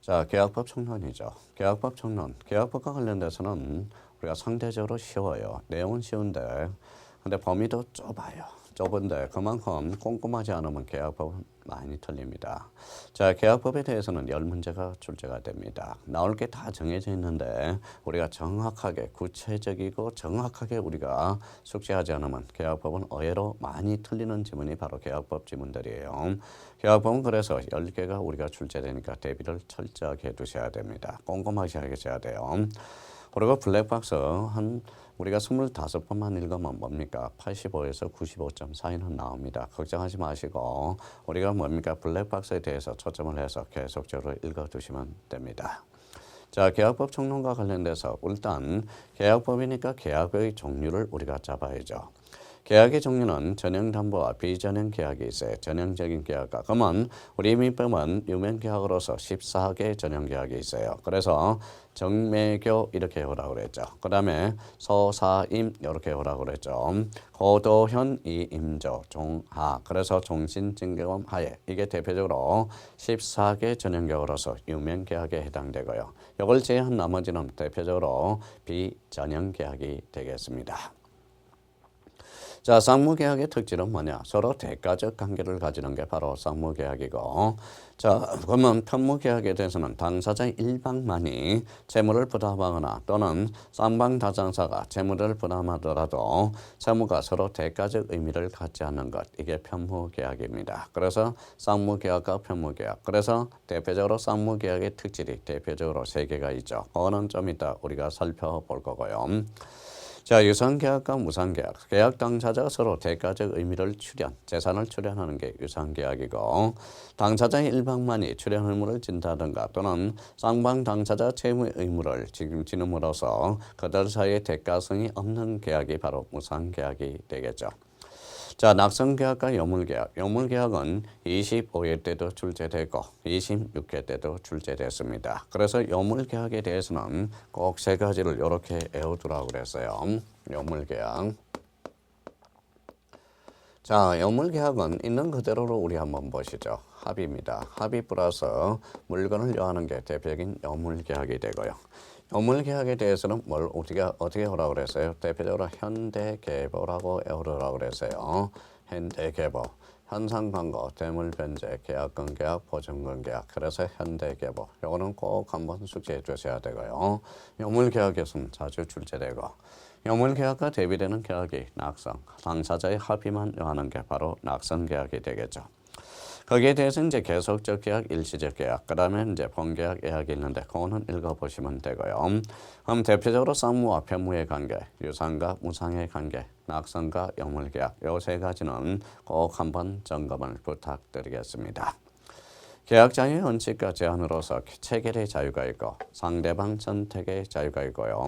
자, 계약법 총론이죠. 계약법 총론. 계약법과 관련돼서는 우리가 상대적으로 쉬워요. 내용은 쉬운데, 근데 범위도 좁아요. 좁은데 그만큼 꼼꼼하지 않으면 계약법은 많이 틀립니다. 자, 계약법에 대해서는 10문제가 출제가 됩니다. 나올 게 다 정해져 있는데 우리가 정확하게 구체적이고 정확하게 우리가 숙지하지 않으면 계약법은 의외로 많이 틀리는 지문이 바로 계약법 지문들이에요. 계약법은 그래서 10개가 우리가 출제되니까 대비를 철저하게 해두셔야 됩니다. 꼼꼼하게 하셔야 돼요. 그리고 블랙박스 한 우리가 25번만 읽으면 뭡니까? 85에서 95점 사이는 나옵니다. 걱정하지 마시고 우리가 뭡니까? 블랙박스에 대해서 초점을 해서 계속적으로 읽어두시면 됩니다. 자, 계약법 총론과 관련돼서 일단 계약법이니까 계약의 종류를 우리가 잡아야죠. 계약의 종류는 전형담보와 비전형 계약이 있어요. 전형적인 계약과. 그러면 우리 민법은 유명계약으로서 14개 전형계약이 있어요. 그래서 정매교 이렇게 오라고 그랬죠. 그 다음에 소사임 이렇게 오라고 그랬죠. 고도현 이임조 종하 그래서 종신증개범 하에 이게 대표적으로 14개 전형계약으로서 유명계약에 해당되고요. 이걸 제외한 나머지는 대표적으로 비전형계약이 되겠습니다. 자, 쌍무계약의 특징은 뭐냐? 서로 대가적 관계를 가지는 게 바로 쌍무계약이고, 자, 그러면 편무계약에 대해서는 당사자 일방만이 채무를 부담하거나 또는 쌍방 다장사가 채무를 부담하더라도 채무가 서로 대가적 의미를 갖지 않는 것, 이게 편무계약입니다. 그래서 쌍무계약과 편무계약. 그래서 대표적으로 쌍무계약의 특질이 대표적으로 3개가 있죠. 그거는 좀 이따 우리가 살펴볼 거고요. 자, 유상계약과 무상계약. 계약 당사자가 서로 대가적 의미를 재산을 출연하는 게 유상계약이고, 당사자의 일방만이 출연 의무를 진다든가 또는 쌍방 당사자 채무 의무를 지름으로써 그들 사이에 대가성이 없는 계약이 바로 무상계약이 되겠죠. 자, 낙성계약과 여물계약. 여물계약은 25회 때도 출제되고 26회 때도 출제됐습니다. 그래서 여물계약에 대해서는 꼭 3가지를 이렇게 외워두라고 그랬어요. 여물계약. 자, 여물계약은 있는 그대로로 우리 한번 보시죠. 합의입니다. 합의 플러스 물건을 여하는 게 대표적인 여물계약이 되고요. 여물계약에 대해서는 뭘 어떻게 하라고 그랬어요? 대표적으로 현대계보라고 외우라고 그랬어요. 현대계보. 현상광고, 대물변제, 계약권계약, 보증권계약. 그래서 현대계보. 요거는 꼭 한번 숙지해 주셔야 되고요. 여물계약에서는 자주 출제되고, 여물계약과 대비되는 계약이 낙성, 당사자의 합의만 요하는 게 바로 낙성계약이 되겠죠. 거기에 대해서 이제 계속적 계약, 일시적 계약, 그 다음에 이제 본계약, 예약이 있는데 그거는 읽어보시면 되고요. 그럼 대표적으로 쌍무와 편무의 관계, 유상과 무상의 관계, 낙성과 여물계약, 요 3가지는 꼭 한번 점검을 부탁드리겠습니다. 계약 자유의 원칙과 제한으로서 체결의 자유가 있고 상대방 선택의 자유가 있고요.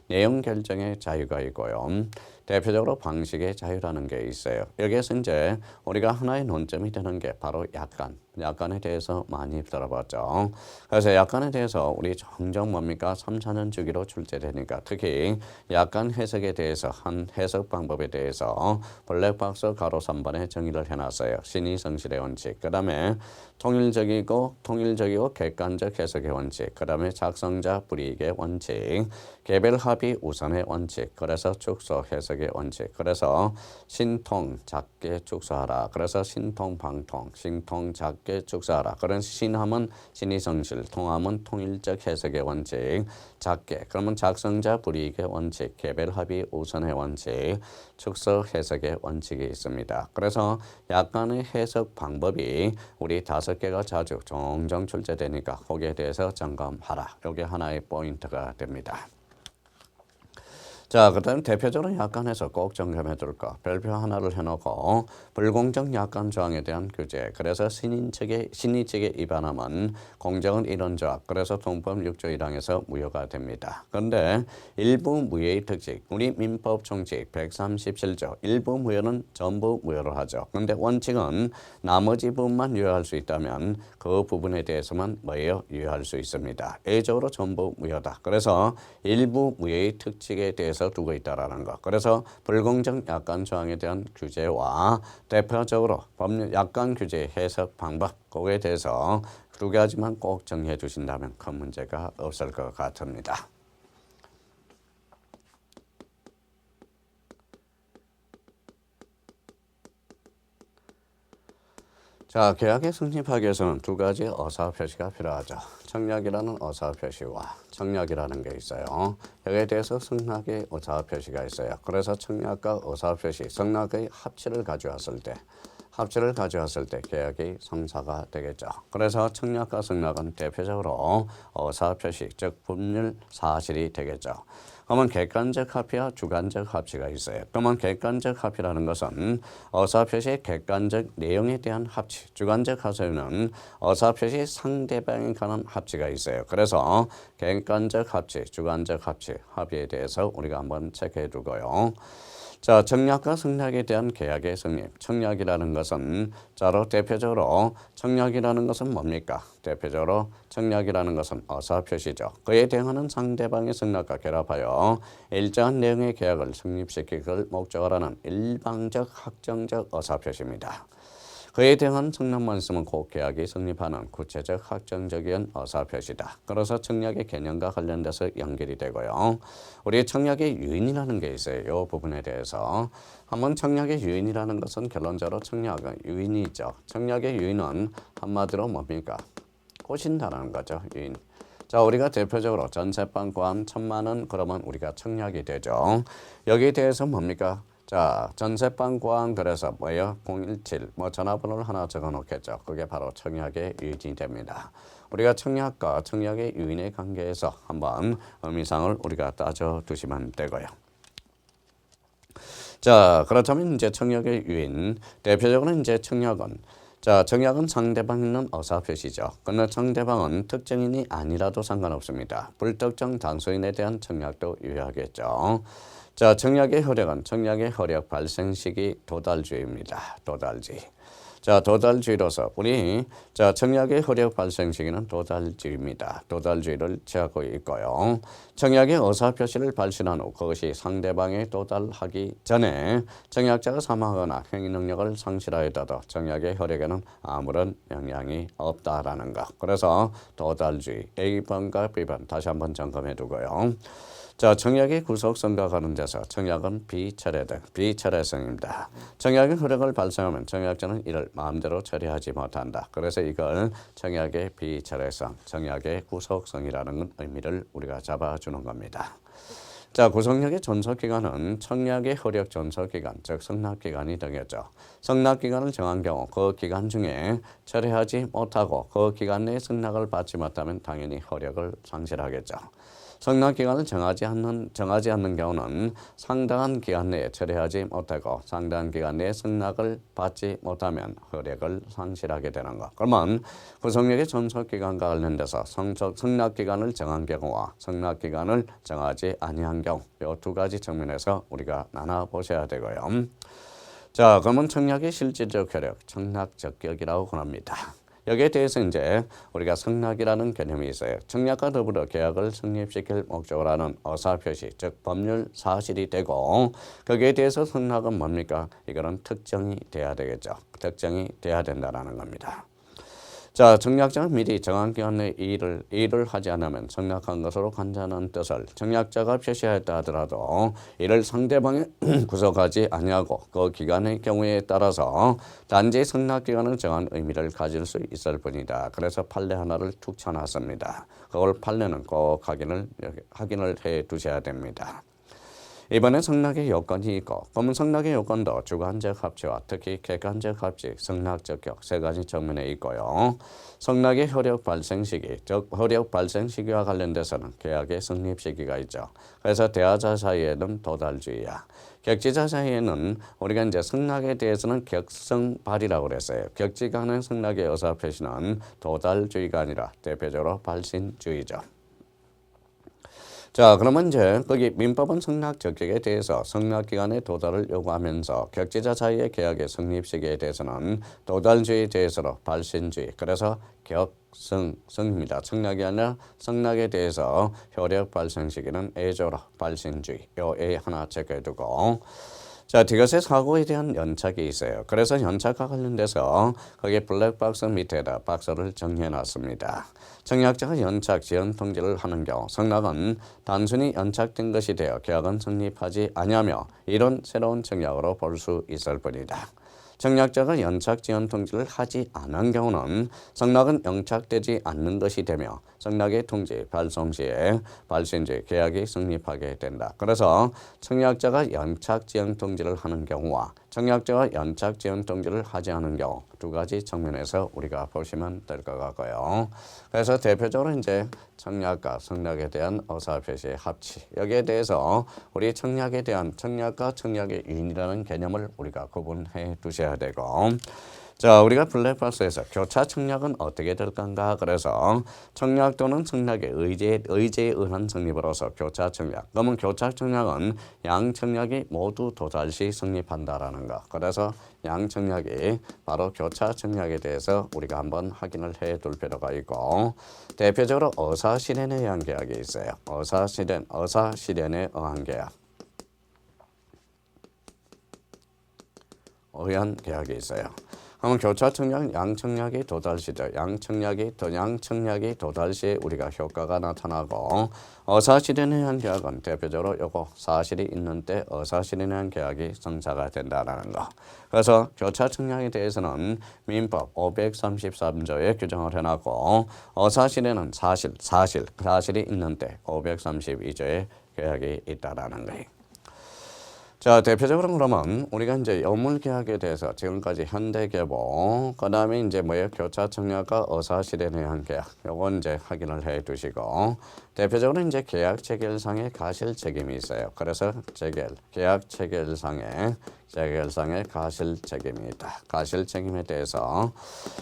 내용 결정의 자유가 있고요. 대표적으로 방식의 자유라는 게 있어요. 여기에서 이제 우리가 하나의 논점이 되는 게 바로 약관에 대해서 많이 들어봤죠. 그래서 약관에 대해서 우리 종종 뭡니까? 3, 4년 주기로 출제되니까 특히 약관 해석에 대해서 한 해석 방법에 대해서 블랙박스 가로 3번에 정의를 해놨어요. 신의성실의 원칙, 그 다음에 통일적이고 객관적 해석의 원칙, 그 다음에 작성자 불이익의 원칙, 개별 합의 우선의 원칙, 그래서 축소 해석의 원칙, 그래서 신통 작게 축소하라, 그래서 신통 방통, 신통 작게 축소하라. 그런 신함은 신의성실, 통함은 통일적 해석의 원칙, 작게 그러면 작성자 불이익의 원칙, 개별 합의 우선의 원칙, 축소 해석의 원칙이 있습니다. 그래서 약간의 해석 방법이 우리 5개가 자주 종종 출제되니까 거기에 대해서 점검하라. 이게 하나의 포인트가 됩니다. 자, 그 다음 대표적으로 약관에서 꼭 점검해 둘 거. 별표 하나를 해놓고 불공정 약관 조항에 대한 규제. 그래서 신의 측에 위반하면 공정은 이런 조합. 그래서 동법 6조 1항에서 무효가 됩니다. 그런데 일부 무효의 특징. 우리 민법 총칙 137조. 일부 무효는 전부 무효로 하죠. 그런데 원칙은 나머지 부분만 유효할 수 있다면 그 부분에 대해서만 뭐예요? 유효할 수 있습니다. A적으로 전부 무효다. 그래서 일부 무효의 특징에 대해서 상태에서 두고 있다라는 거. 그래서 불공정 약관 조항에 대한 규제와 대표적으로 법률 약관 규제 해석 방법 그거에 대해서 두 가지만 꼭 정리해 주신다면 큰 문제가 없을 것 같습니다. 자, 계약에 성립하기 위해서는 두 가지 의사표시가 필요하죠. 청약이라는 의사표시와 청약이라는 게 있어요. 여기에 대해서 성락의 의사표시가 있어요. 그래서 청약과 의사표시, 성락의 합치를 가져왔을 때 계약이 성사가 되겠죠. 그래서 청약과 성락은 대표적으로 의사표시, 즉 법률 사실이 되겠죠. 그러면 객관적 합의와 주관적 합치가 있어요. 그러면 객관적 합의라는 것은 의사표시의 객관적 내용에 대한 합치, 주관적 합치는 의사표시 상대방에 관한 합치가 있어요. 그래서 객관적 합치, 주관적 합치, 합의에 대해서 우리가 한번 체크해 두고요. 자, 청약과 성락에 대한 계약의 성립. 청약이라는 것은 대표적으로 청약이라는 것은 뭡니까? 대표적으로 청약이라는 것은 의사표시죠. 그에 대응하는 상대방의 성락과 결합하여 일정한 내용의 계약을 성립시키기를 목적으로 하는 일방적 확정적 의사표시입니다. 그에 대한 성락만 있으면 그 계약이 성립하는 구체적 확정적인 의사표시다. 그래서 청약의 개념과 관련돼서 연결이 되고요. 우리 청약의 유인이라는 게 있어요. 이 부분에 대해서 한번 청약의 유인이라는 것은 결론적으로 청약은 유인이 있죠. 청약의 유인은 한마디로 뭡니까? 꼬신다는 거죠. 유인. 자, 우리가 대표적으로 전세방 구한 1,000만 원 그러면 우리가 청약이 되죠. 여기에 대해서 뭡니까? 자, 전세방 구한 그래서 뭐예요? 017 전화번호를 하나 적어 놓겠죠. 그게 바로 청약의 유인이 됩니다. 우리가 청약과 청약의 유인의 관계에서 한번 의미상을 우리가 따져 두시면 되고요. 자, 그렇다면 이제 청약의 유인 대표적으로 이제 청약은 청약은 상대방 있는 의사표시죠. 그러나 상대방은 특정인이 아니라도 상관없습니다. 불특정 당소인에 대한 청약도 유효하겠죠. 자, 청약의 효력은 청약의 효력 발생 시기 도달주의입니다. 도달주의. 자, 도달주의로서 우리 청약의 효력 발생 시기는 도달주의입니다. 도달주의를 취하고 있고요. 청약의 의사표시를 발신한 후 그것이 상대방에 도달하기 전에 청약자가 사망하거나 행위 능력을 상실하였다도 청약의 효력에는 아무런 영향이 없다라는 것. 그래서 도달주의 A번과 B번 다시 한번 점검해 두고요. 자, 청약의 구속성과 관련돼서 청약은 비철회성입니다. 청약의 효력을 발생하면 청약자는 이를 마음대로 처리하지 못한다. 그래서 이걸 청약의 비철회성, 청약의 구속성이라는 의미를 우리가 잡아주는 겁니다. 자, 구속력의 존속기간은 청약의 효력 존속기간, 즉 성납기간이 되겠죠. 성납기간을 정한 경우 그 기간 중에 처리하지 못하고 그 기간 내에 성납을 받지 못하면 당연히 효력을 상실하겠죠. 성납기간을 정하지 않는 경우는 상당한 기간 내에 처리하지 못하고 상당한 기간 내에 성납을 받지 못하면 효력을 상실하게 되는 것. 그러면 구속력의 존속기간과 관련돼서 성납기간을 정한 경우와 성납기간을 정하지 아니한 경우 이 두 가지 측면에서 우리가 나눠보셔야 되고요. 자, 그러면 청약의 실질적 효력, 청약적격이라고 합니다. 여기에 대해서 이제 우리가 성락이라는 개념이 있어요. 청약과 더불어 계약을 성립시킬 목적으로 하는 의사표시, 즉 법률 사실이 되고 거기에 대해서 성락은 뭡니까? 이거는 특정이 돼야 되겠죠. 특정이 돼야 된다는 겁니다. 자, 청약자는 미리 정한 기간 내에 일을 하지 않으면 청약한 것으로 간다는 뜻을 청약자가 표시하였다 하더라도 이를 상대방이 구속하지 아니하고 그 기간의 경우에 따라서 단지 성납기간을 정한 의미를 가질 수 있을 뿐이다. 그래서 판례 하나를 툭 쳐놨습니다. 그걸 판례는 꼭 확인을 해 두셔야 됩니다. 이번에 성락의 요건이 있고 그러면 성락의 요건도 주관적 합치와 특히 객관적 합치, 성락적격 세 가지 측면에 있고요. 성락의 효력 발생 시기, 즉 효력 발생 시기와 관련돼서는 계약의 성립 시기가 있죠. 그래서 대하자 사이에는 도달주의야. 격지자 사이에는 우리가 이제 성락에 대해서는 격성발이라고 그랬어요. 격지간의 성락의 의사표시는 도달주의가 아니라 대표적으로 발신주의죠. 자, 그러면 이제 거기 민법은 성납 적격에 대해서 성납기간의 도달을 요구하면서 격지자 사이의 계약의 성립 시기에 대해서는 도달주의에 대해서로 발신주의, 그래서 격성입니다. 성납이 아니라 성납에 대해서 효력 발생 시기는 A조로 발신주의, 요 A 하나 체크해두고, 자, 이것의 사고에 대한 연착이 있어요. 그래서 연착과 관련돼서 거기 블랙박스 밑에다 박스를 정리해놨습니다. 청약자가 연착 지연 통지를 하는 경우 성납은 단순히 연착된 것이 되어 계약은 성립하지 아니하며 이런 새로운 청약으로 볼 수 있을 뿐이다. 청약자가 연착 지연 통지를 하지 않은 경우는 성납은 연착되지 않는 것이 되며 성납의 통지 발송 시에 발신지 계약이 성립하게 된다. 그래서 청약자가 연착 지연 통지를 하는 경우와 청약자가 연착 지연 통지를 하지 않은 경우 두 가지 측면에서 우리가 보시면 될 것 같고요. 그래서 대표적으로 이제 청약과 성납에 대한 의사표시의 합치, 여기에 대해서 우리 청약에 대한 청약과 청약의 유인이라는 개념을 우리가 구분해 두셔야 되고, 자, 우리가 블랙박스에서 교차 청약은 어떻게 될 건가? 그래서 청약 또는 청약의 의제에 의한 성립으로서 교차 청약. 그러면 교차 청약은 양 청약이 모두 도달 시 성립한다라는 거. 그래서 양 청약이 바로 교차 청약에 대해서 우리가 한번 확인을 해 둘 필요가 있고, 대표적으로 의사 실현에 의한 계약이 있어요. 의사 실현에 의한 계약. 의한 계약이 있어요. 그러면 교차 청약, 양 청약이 도달 시죠. 양 청약이 도달 시에 우리가 효과가 나타나고, 의사 실현에 의한 계약은 대표적으로 요거 사실이 있는 때 의사 실현에 의한 계약이 성사가 된다라는 거. 그래서 교차 청약에 대해서는 민법 533조에 규정을 해놨고, 의사 실현은 사실이 있는 때 532조에 계약이 있다라는 거예요. 자, 대표적으로 그러면 우리가 이제 여물계약에 대해서 지금까지 현대계보, 그 다음에 이제 뭐예요? 교차 청약과 의사 실현에 의한 계약, 요건 이제 확인을 해 두시고, 대표적으로 이제 계약 체결상의 가실 책임이 있어요. 그래서 계약 체결상의 가실 책임이 있다. 가실 책임에 대해서,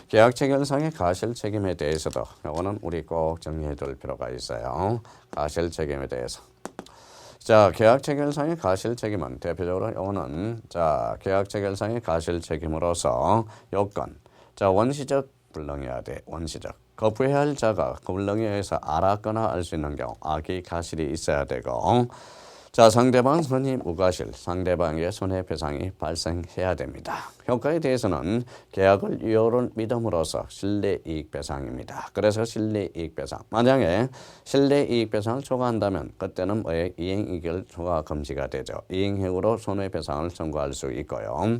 계약 체결상의 가실 책임에 대해서도 요거는 우리 꼭 정리해 둘 필요가 있어요. 가실 책임에 대해서. 자, 계약 체결상의 가실 책임은 대표적으로 요거는 자, 계약 체결상의 가실 책임으로서 요건. 자, 원시적 불능해야 돼. 원시적. 거부해야 할 자가 불능에 의해서 알았거나 알 수 있는 경우 악의 가실이 있어야 되고, 자, 상대방 손이 무과실, 상대방의 손해배상이 발생해야 됩니다. 효과에 대해서는 계약을 유효를 믿음으로써 실내이익배상입니다. 그래서 실내이익배상. 만약에 실내이익배상을 초과한다면 그때는 뭐의 이행이익을 초과 금지가 되죠. 이행행위로 손해배상을 청구할 수 있고요.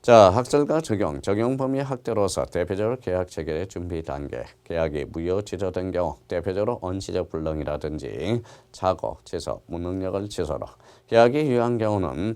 자, 학설과 적용 범위 확대로서 대표적으로 계약 체결의 준비 단계, 계약이 무효 취소된 경우, 대표적으로 원시적 불능이라든지 착오, 취소, 무능력을 취소로, 계약이 유효한 경우,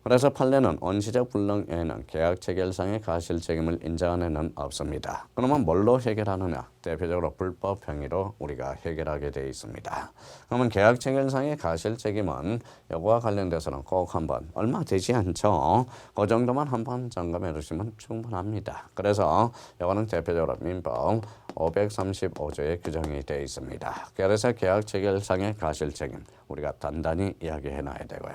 그래서 판례는 원시적 불능에는 계약 체결상의 가실 책임을 인정하는 한 없습니다. 그러면 뭘로 해결하느냐? 대표적으로 불법 행위로 우리가 해결하게 되어 있습니다. 그러면 계약 체결상의 가실 책임은 요거와 관련돼서는 꼭 한번 얼마 되지 않죠. 그 정도만 한번 점검해 주시면 충분합니다. 그래서 요거는 대표적으로 민법 535조에 규정이 되어 있습니다. 그래서 계약 체결상의 가실 책임 우리가 단단히 이야기해 놔야 되고요.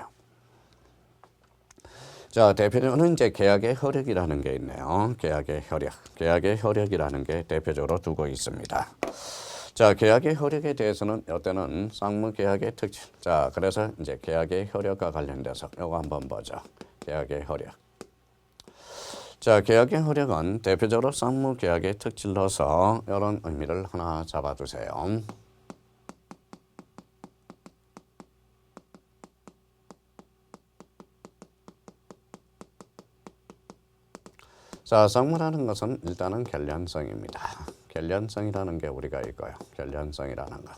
자, 대표적으로 이제 계약의 효력이라는 게 있네요. 계약의 효력이라는 게 대표적으로 두고 있습니다. 자, 계약의 효력에 대해서는 이때는 쌍무계약의 특징. 자, 그래서 이제 계약의 효력과 관련돼서 이거 한번 보죠. 계약의 효력. 자, 계약의 효력은 대표적으로 쌍무계약의 특질로서 이런 의미를 하나 잡아두세요. 자, 쌍무라는 것은 일단은 결련성입니다. 결련성이라는 게 우리가 있고요. 결련성이라는 거.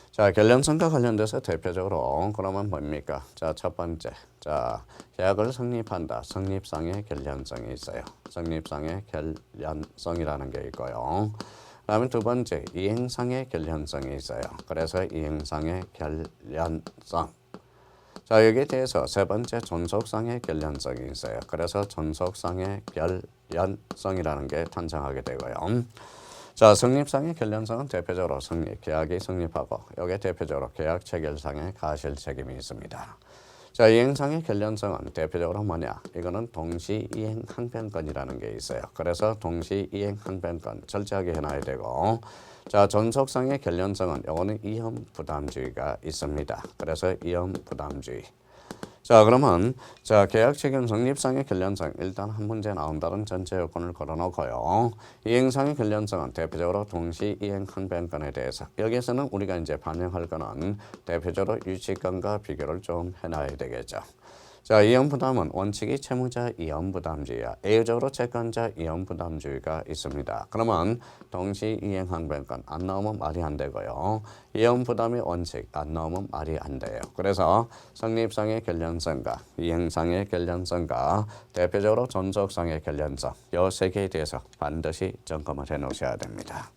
자, 결련성과 관련돼서 대표적으로 그러면 뭡니까? 자, 첫 번째. 자, 계약을 성립한다. 성립상의 결련성이 있어요. 성립상의 결련성이라는 게 있고요. 그다음에 두 번째, 이행상의 결련성이 있어요. 그래서 이행상의 결련성. 자, 여기에 대해서 세 번째 존속상의 결련성이 있어요. 그래서 존속상의 결련성이라는 게 탄생하게 되고요. 자, 성립상의 결련성은 대표적으로 계약이 성립하고 여기에 대표적으로 계약 체결상의 가실 책임이 있습니다. 자, 이행상의 결련성은 대표적으로 뭐냐? 이거는 동시이행 항변권이라는 게 있어요. 그래서 동시이행 항변권 철저하게 해놔야 되고, 자, 존속상의 결련성은 요거는 이험 부담주의가 있습니다. 그래서 이험 부담주의. 자, 그러면 자, 계약 책임 성립상의 결련성 일단 한 문제 나온다는 전체 요건을 걸어놓고요. 이행상의 결련성은 대표적으로 동시 이행 항변권에 대해서 여기에서는 우리가 이제 반영할 거는 대표적으로 유치권과 비교를 좀 해놔야 되겠죠. 자, 이연부담은 원칙이 채무자 이연부담주의야. 예외적으로 채권자 이연부담주의가 있습니다. 그러면 동시 이행 항변권 안 나오면 말이 안 되고요. 이연부담의 원칙 안 나오면 말이 안 돼요. 그래서 성립상의 결련성과 이행상의 결련성과 대표적으로 존속상의 결련성 이 세 개에 대해서 반드시 점검을 해 놓으셔야 됩니다.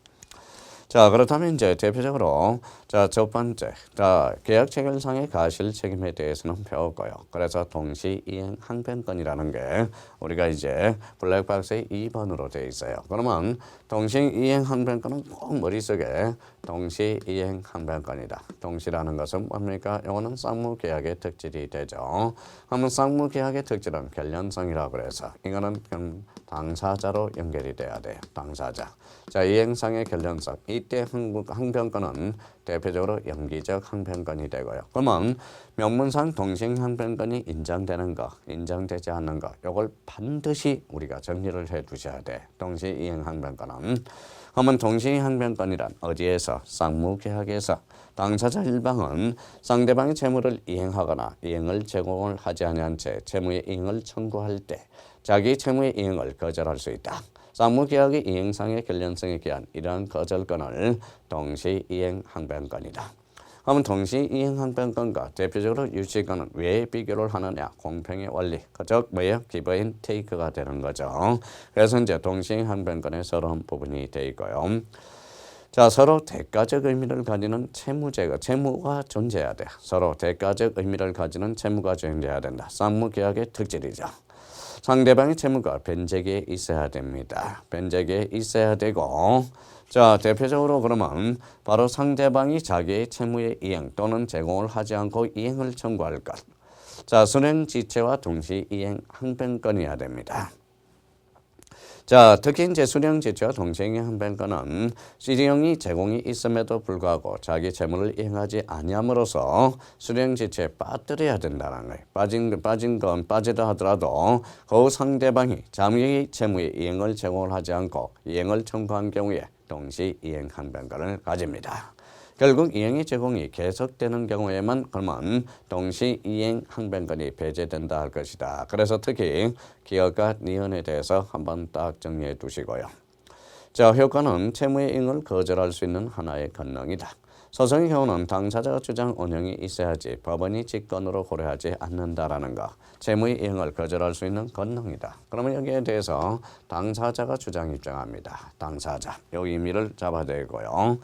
자, 그렇다면 이제 대표적으로 자, 첫 번째, 자, 계약 체결상의 가실 책임에 대해서는 배웠고요. 그래서 동시 이행 항변권이라는 게 우리가 이제 블랙박스의 2번으로 되어 있어요. 그러면 동시 이행 항변권은 꼭 머릿속에 동시 이행 항변권이다. 동시라는 것은 뭡니까? 이거는 쌍무 계약의 특질이 되죠. 그러면 쌍무 계약의 특질은 결련성이라고 그래서 이거는 당사자로 연결이 돼야 돼요. 당사자. 자, 이행상의 결련성. 이때 항변권은 대표적으로 연기적 항변권이 되고요. 그러면 명문상 동시 항변권이 인정되는 거, 인정되지 않는 거, 이걸 반드시 우리가 정리를 해 두셔야 돼. 동시 이행 항변권은. 그러면 동시 항변권이란 어디에서? 쌍무계약에서. 당사자 일방은 상대방의 채무를 이행하거나 이행을 제공을 하지 아니한 채 채무의 이행을 청구할 때 자기 채무의 이행을 거절할 수 있다. 쌍무계약의 이행상의 결련성에 기한 이러한 거절권을 동시이행 항변권이다. 그러면 동시이행 항변권과 대표적으로 유치권은 왜 비교를 하느냐? 공평의 원리. 즉 뭐예요? 기브 앤 테이크가 되는 거죠. 그래서 이제 동시이행 항변권에 서러운 부분이 되어 있고요. 자, 서로 대가적 의미를 가지는 채무가 존재해야 돼. 서로 대가적 의미를 가지는 채무가 존재해야 된다. 쌍무계약의 특질이죠. 상대방의 채무가 변제기에 있어야 됩니다. 변제기에 있어야 되고, 자, 대표적으로 그러면 바로 상대방이 자기의 채무의 이행 또는 제공을 하지 않고 이행을 청구할 것. 자, 수령지체와 동시 이행 항변권이어야 됩니다. 자, 특히 이제 수령지체와 동시이행 항변권은 수령이 제공이 있음에도 불구하고 자기 채무를 이행하지 아니함으로써 수령지체에 빠뜨려야 된다는 거예요. 빠진 건 빠지다 하더라도 그 상대방이 자기의 채무의 이행을 제공을 하지 않고 이행을 청구한 경우에 동시이행 항변권을 가집니다. 결국 이행의 제공이 계속되는 경우에만 그러면 동시이행 항변권이 배제된다 할 것이다. 그래서 특히 기업과 니은에 대해서 한번 딱 정리해 두시고요. 자, 효과는 채무의 이행을 거절할 수 있는 하나의 권능이다. 소송의 경우는 당사자가 주장 운영이 있어야지 법원이 직권으로 고려하지 않는다라는 거. 채무의 이행을 거절할 수 있는 권능이다. 그러면 여기에 대해서 당사자가 주장 입증합니다. 당사자. 요 의미를 잡아야 되고요.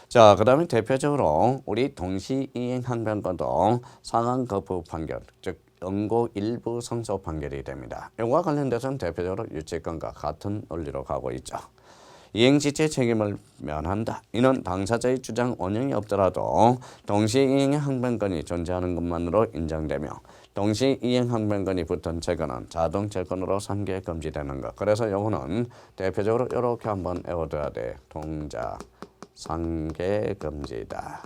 자, 그 다음에 대표적으로 우리 동시이행 항변권도 상한 거부 판결, 즉 연고 일부 성소 판결이 됩니다. 이와 관련돼서는 대표적으로 유치권과 같은 논리로 가고 있죠. 이행지체 책임을 면한다. 이는 당사자의 주장 원형이 없더라도 동시이행의 항변권이 존재하는 것만으로 인정되며 동시이행 항변권이 붙은 채권은 자동 채권으로 상계 금지되는 것. 그래서 이거는 대표적으로 이렇게 한번 외워둬야 돼. 동자. 상계 금지다.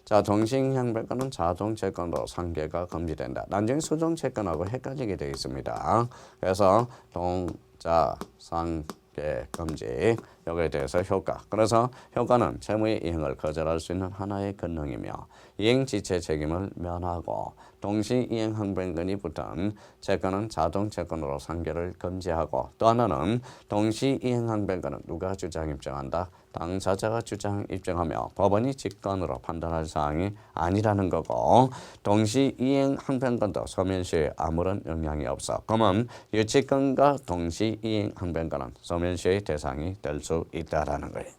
자, 동시이행 항변권은 자동 채권으로 상계가 금지된다. 나중에 수동 채권하고 헷갈리게 되어 있습니다. 그래서 동자 상계 금지 여기에 대해서 효과. 그래서 효과는 채무의 이행을 거절할 수 있는 하나의 권능이며 이행지체 책임을 면하고 동시이행 항변권이 붙은 채권은 자동 채권으로 상계를 금지하고 또 하나는 동시이행 항변권은 누가 주장 입증한다? 당사자가 주장 입증하며 법원이 직권으로 판단할 사항이 아니라는 거고 동시이행 항변권도 소멸시효에 아무런 영향이 없어. 그러면 유치권과 동시이행 항변권은 소멸시효의 대상이 될 수 있다라는 거예요.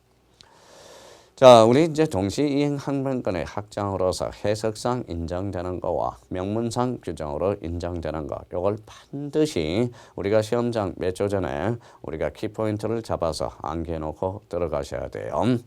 자, 우리 이제 동시이행 항변권의 확장으로서 해석상 인정되는 거와 명문상 규정으로 인정되는 거, 요걸 반드시 우리가 시험장 몇 주 전에 우리가 키포인트를 잡아서 암기해놓고 들어가셔야 돼요.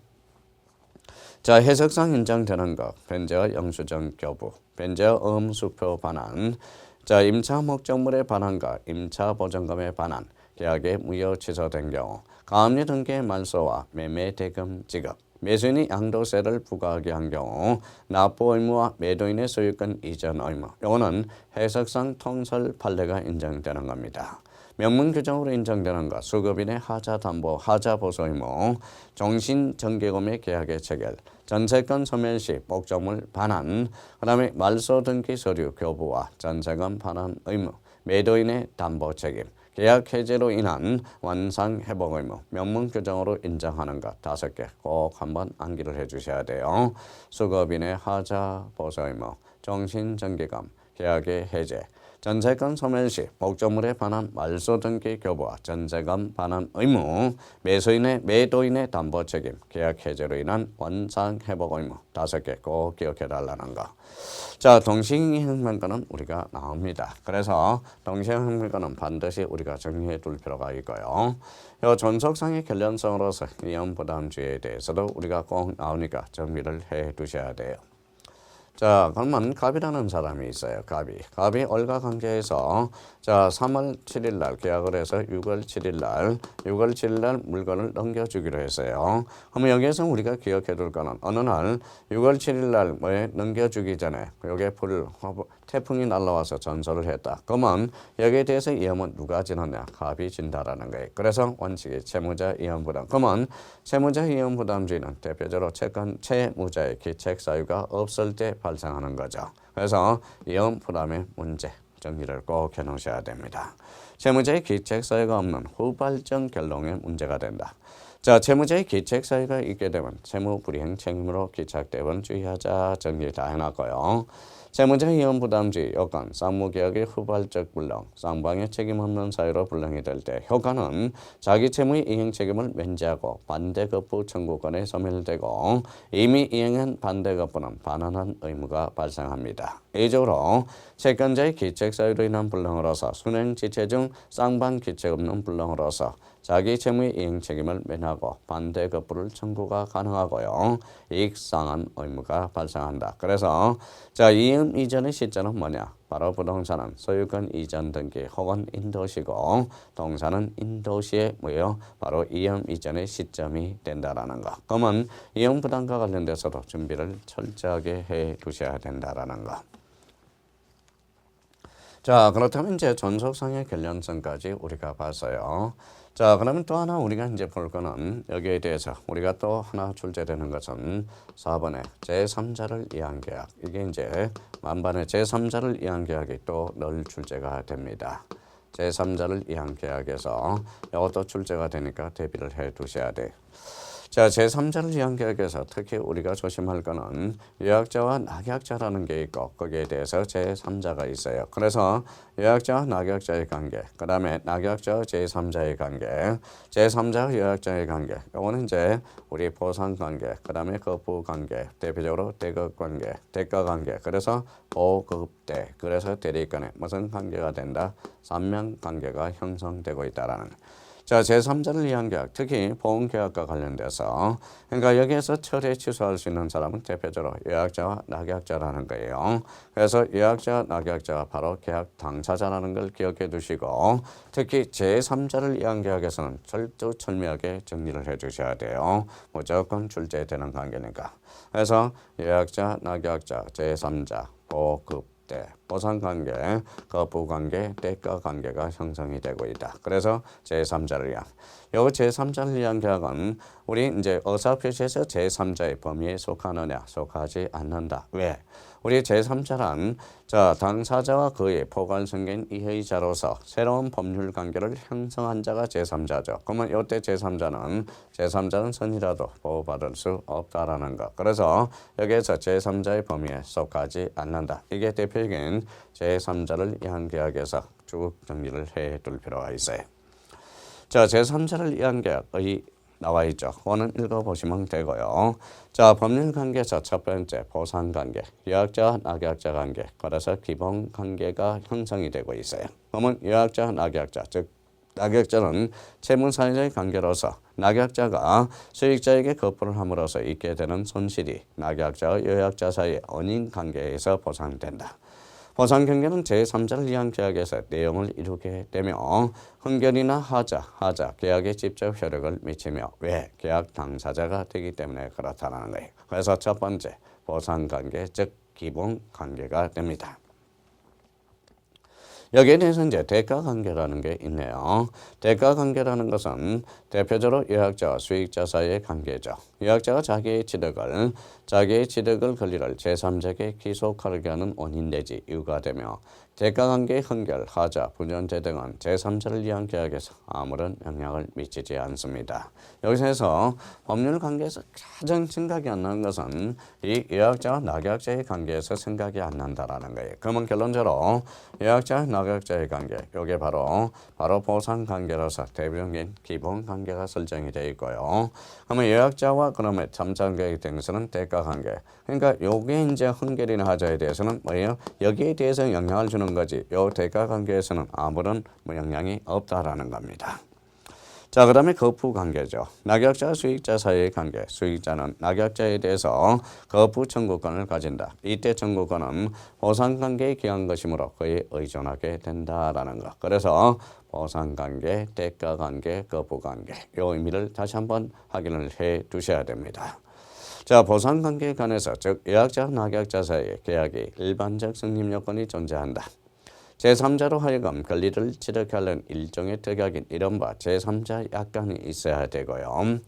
자, 해석상 인정되는 것, 변제와 영수증 교부, 변제와 음수표 반환, 자, 임차 목적물에 반환과 임차 보증금에 반환, 계약의 무효 취소된 경우, 가압류 등기의 말소와 매매 대금 지급, 매수인이 양도세를 부과하게 한 경우 납부 의무와 매도인의 소유권 이전 의무, 이거는 해석상 통설 판례가 인정되는 겁니다. 명문 규정으로 인정되는 것, 수급인의 하자 담보, 하자 보수 의무, 종신 정기금의 계약의 체결, 전세권 소멸 시 목적물 반환, 그다음에 말소 등기 서류 교부와 전세금 반환 의무, 매도인의 담보 책임, 계약 해지로 인한 완상 회복 의무, 명문 규정으로 인정하는 것 5개 꼭 한번 암기를 해주셔야 돼요. 수급인의 하자 보수 의무, 종신 정기금, 계약의 해제, 전세권 소멸 시 목적물에 반환 말소 등기 교부와 전세금 반환 의무, 매도인의 담보 책임, 계약 해제로 인한 원상 회복 의무 5개 꼭 기억해 달라는 거. 자, 동시행변권은 우리가 나옵니다. 그래서 동시행변권은 반드시 우리가 정리해 둘 필요가 있고요. 이 존속상의 결련성으로서 위험부담주의에 대해서도 우리가 꼭 나오니까 정리를 해 두셔야 돼요. 자, 그러면 갑이라는 사람이 있어요. 갑이 월가 관계에서 자 3월 7일 날 계약을 해서 6월 7일 날 물건을 넘겨주기로 했어요. 그러면 여기에서 우리가 기억해 둘 거는 어느 날 6월 7일 날 뭐에 넘겨주기 전에 여기에 태풍이 날라와서 전설을 했다. 그러면 여기에 대해서 위험은 누가 지느냐? 갑이 진다라는 거예요. 그래서 원칙이 채무자 위험부담. 그러면 채무자 위험부담주의는 대표적으로 채무자의 기책 사유가 없을 때 발생하는 거죠. 그래서 위험부담의 문제 정리를 꼭 해놓으셔야 됩니다. 채무자의 기책 사유가 없는 후발적 결론의 문제가 된다. 자, 채무자의 기책 사유가 있게 되면 채무 불이행 책임으로 기착되면 주의하자 정리 다 해놨고요. 채무자 위험부담주의 요건, 쌍무계약의 후발적 불능, 쌍방의 책임 없는 사유로 불능이 될 때 효과는 자기 채무의 이행 책임을 면제하고 반대급부 청구권에 소멸되고 이미 이행한 반대급부는 반환한 의무가 발생합니다. 이적으로 채권자의 기책 사유로 인한 불능으로서 순행지체 중 쌍방 기책 없는 불능으로서 자기 채무의 이행 책임을 면하고 반대급부를 청구가 가능하고요. 이익상환 의무가 발생한다. 그래서 자, 이음 이전의 시점은 뭐냐? 바로 부동산은 소유권 이전 등기 혹은 인도시고 동산은 인도시의 뭐예요? 바로 이음 이전의 시점이 된다라는 거. 그러면 이음 부담과 관련돼서도 준비를 철저하게 해 두셔야 된다라는 거. 자, 그렇다면 이제 존속상의 결련성까지 우리가 봤어요. 자, 그러면 또 하나 우리가 이제 볼 거는 여기에 대해서 우리가 또 하나 출제되는 것은 4번에 제3자를 위한 계약. 이게 이제 만반의 제3자를 위한 계약이 또 늘 출제가 됩니다. 제3자를 위한 계약에서 이것도 출제가 되니까 대비를 해 두셔야 돼요. 자, 제3자를 위한 계약에서 특히 우리가 조심할 거는 예약자와 낙약자라는 게 있고 거기에 대해서 제3자가 있어요. 그래서 예약자와 낙약자의 관계, 그 다음에 낙약자와 제3자의 관계, 제3자와 예약자의 관계, 이거는 이제 우리 보상관계, 그 다음에 거부관계, 대표적으로 대급관계, 대가관계, 그래서 보급대, 그래서 대리간에 무슨 관계가 된다? 삼명관계가 형성되고 있다라는. 자, 제3자를 위한 계약, 특히 보험계약과 관련돼서 그러니까 여기에서 철회 취소할 수 있는 사람은 대표적으로 예약자와 낙약자라는 거예요. 그래서 예약자와 낙약자가 바로 계약 당사자라는 걸 기억해 두시고 특히 제3자를 위한 계약에서는 철두철미하게 정리를 해 주셔야 돼요. 무조건 출제되는 관계니까. 그래서 예약자, 낙약자, 제3자, 보급 보상관계, 거부관계, 대가관계가 형성이 되고 있다. 그래서 제3자를 위한 이 제3자를 위한 계약은 우리 이제 의사표시에서 제3자의 범위에 속하느냐 속하지 않는다. 왜? 우리 제3자란 자 당사자와 그의 포괄성계인 이해자로서 새로운 법률 관계를 형성한 자가 제3자죠. 그러면 이때 제3자는 선이라도 보호받을 수 없다라는 것. 그래서 여기에서 제3자의 범위에 속하지 않는다. 이게 대표적인 제3자를 위한 계약에서 쭉 정리를 해둘 필요가 있어요. 자, 제3자를 위한 계약의 나와 있죠. 그거는 읽어보시면 되고요. 자, 법률관계에서 첫 번째 보상관계, 요약자와 낙약자 관계, 그래서 기본관계가 형성이 되고 있어요. 그러면 요약자와 낙약자, 즉 낙약자는 채무사유자의 관계로서 낙약자가 수익자에게 거부를 함으로써 있게 되는 손실이 낙약자와 요약자 사이의 언인 관계에서 보상된다. 보상 경계는 제3자를 위한 계약에서 내용을 이루게 되며 흥결이나 하자, 계약에 직접 효력을 미치며 왜 계약 당사자가 되기 때문에 그렇다는 거예요. 그래서 첫 번째 보상 관계, 즉 기본 관계가 됩니다. 여기에 대해서 이제 대가 관계라는 게 있네요. 대가 관계라는 것은 대표적으로 요약자와 수익자 사이의 관계죠. 요약자가 자기의 취득을 권리를 제3자에게 귀속하게 하는 원인 내지 이유가 되며 대가 관계의 흥결, 하자, 분연제 등은 제3자를 위한 계약에서 아무런 영향을 미치지 않습니다. 여기서 법률 관계에서 가장 생각이 안 나는 것은 이 요약자와 낙약자의 관계에서 생각이 안 난다라는 거예요. 그러면 결론적으로 요약자와 낙약자의 관계, 이게 바로 보상 관계로서 대표적인 기본 관계가 설정이 되어 있고요. 그러면 요약자와 그러면 3자 관계에 대해서는 대가 관계. 그러니까 요게 이제 흥결이나 하자에 대해서는 뭐예요? 여기에 대해서 영향을 주는 거지. 요 대가 관계에서는 아무런 영향이 없다라는 겁니다. 자, 그 다음에 거부 관계죠. 낙약자, 수익자 사이의 관계. 수익자는 낙약자에 대해서 거부 청구권을 가진다. 이때 청구권은 보상관계에 기한 것이므로 그에 의존하게 된다라는 것. 그래서 보상관계, 대가관계, 거부관계. 이 의미를 다시 한번 확인을 해 두셔야 됩니다. 자, 보상관계에 관해서 즉 요약자, 낙약자 사이의 계약이 일반적 승립 요건이 존재한다. 제3자로 하여금 권리를 취득하는 일종의 특약인 이른바 제3자 약관이 있어야 되고요.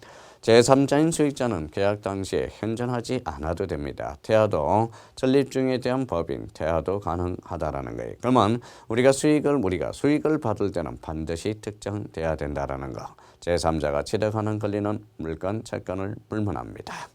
제3자인 수익자는 계약 당시에 현존하지 않아도 됩니다. 퇴하도 전립 중에 대한 법인 퇴하도 가능하다라는 거예요. 그러면 우리가 수익을 받을 때는 반드시 특정돼야 된다라는 거. 제3자가 취득하는 권리는 물건, 채권을 불문합니다.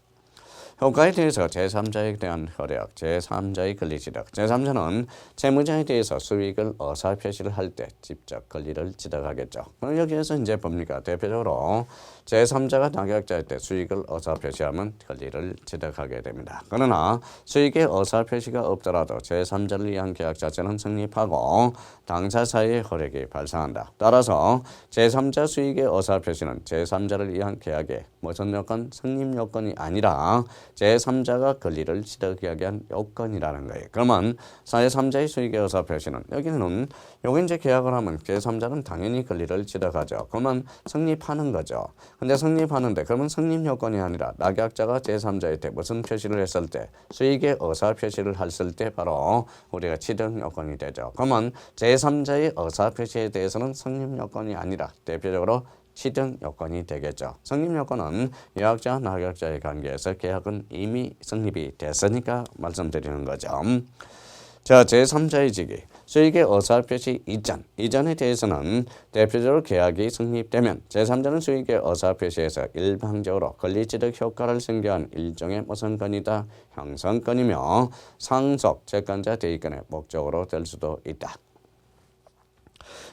효과에 대해서 제3자에 대한 효력, 제3자의 권리 취득. 제3자는 채무자에 대해서 수익을 의사표시를 할 때 직접 권리를 취득하겠죠. 그럼 여기에서 이제 봅니까? 대표적으로 제3자가 낙약자일 때 수익을 의사표시하면 권리를 취득하게 됩니다. 그러나 수익의 의사표시가 없더라도 제3자를 위한 계약 자체는 성립하고 당사 사이의 효력이 발생한다. 따라서 제3자 수익의 의사표시는 제3자를 위한 계약의 무슨 요건? 성립 요건이 아니라 제3자가 권리를 취득하게 한 요건이라는 거예요. 그러면 제3자의 수익의 의사표시는 여기 이제 계약을 하면 제3자는 당연히 권리를 취득하죠. 그러면 성립하는 거죠. 근데 성립하는데 그러면 성립 요건이 아니라 낙약자가 제3자한테 무슨 표시를 했을 때 수익의 의사표시를 했을 때 바로 우리가 취득 요건이 되죠. 그러면 제3자의 의사표시에 대해서는 성립 요건이 아니라 대표적으로 취득 요건이 되겠죠. 성립 요건은 요약자, 낙약자의 관계에서 계약은 이미 성립이 됐으니까 말씀드리는 거죠. 자, 제3자의 직위, 수익의 의사표시 이전에 대해서는 대표적으로 계약이 성립되면 제3자는 수익의 의사표시에서 일방적으로 권리취득 효과를 생겨한 일종의 무슨 건이다? 형성건이며 상속, 채권자 대의권의 목적으로 될 수도 있다.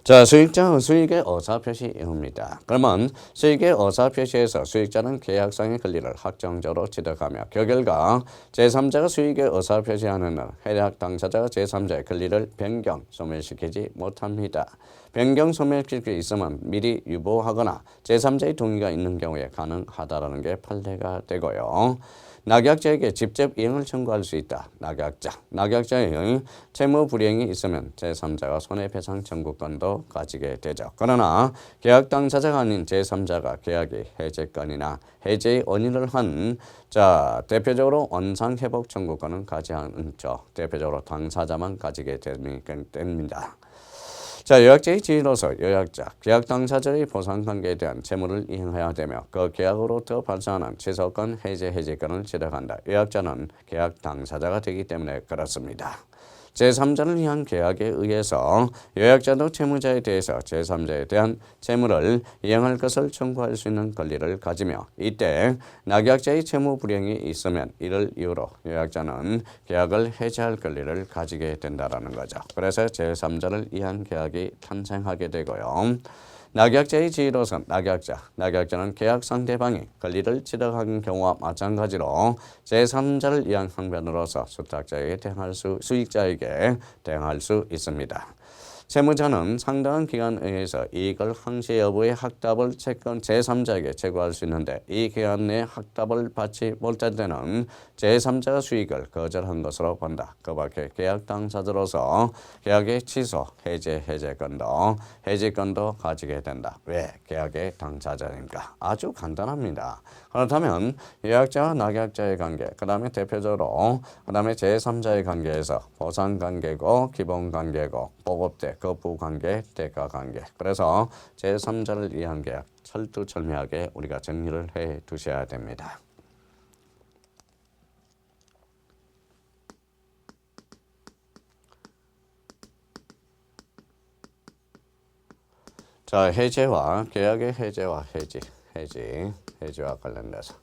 자, 수익의 의사표시입니다. 그러면 수익의 의사표시에서 수익자는 계약상의 권리를 확정적으로 취득하며 그 결과 제3자가 수익의 의사표시하는 날 해약 당사자가 제3자의 권리를 변경, 소멸시키지 못합니다. 변경, 소멸시킬 수 있으면 미리 유보하거나 제3자의 동의가 있는 경우에 가능하다라는 게 판례가 되고요. 낙약자에게 직접 이행을 청구할 수 있다. 낙약자의 채무 불이행이 있으면 제3자가 손해배상 청구권도 가지게 되죠. 그러나 계약 당사자가 아닌 제3자가 계약의 해제권이나 해제의 원인을 한 대표적으로 원상회복 청구권은 가지 않죠. 대표적으로 당사자만 가지게 됩니다. 자, 요약자의 지위로서 계약 당사자의 보상관계에 대한 채무를 이행해야 되며 그 계약으로부터 발생하는 취소권, 해제권을 취득한다. 요약자는 계약 당사자가 되기 때문에 그렇습니다. 제3자를 위한 계약에 의해서 요약자도 채무자에 대해서 제3자에 대한 채무를 이행할 것을 청구할 수 있는 권리를 가지며 이때 낙약자의 채무 불이행이 있으면 이를 이유로 요약자는 계약을 해지할 권리를 가지게 된다는 거죠. 그래서 제3자를 위한 계약이 탄생하게 되고요. 낙약자의 지위로선 낙약자는 계약 상대방이 권리를 취득한 경우와 마찬가지로 제3자를 위한 항변으로서 수탁자에게 수익자에게 대항할 수 있습니다. 채무자는 상당한 기간에 의해서 이익을 항시 여부의 확답을 채권 제3자에게 제고할 수 있는데 이 기간 내에 확답을 받지 못할 때는 제3자가 수익을 거절한 것으로 본다. 그 밖에 계약 당사자로서 계약의 취소, 해지권도 가지게 된다. 왜? 계약의 당사자니까. 아주 간단합니다. 그렇다면 예약자와 낙약자의 관계, 그 다음에 대표적으로 그 다음에 제3자의 관계에서 보상관계고 기본관계고 보급대, 거부관계, 대가관계. 그래서 제3자를 위한 계약 철두철미하게 우리가 정리를 해 두셔야 됩니다. 자, 해제와 계약의 해제와 해지와 관련돼서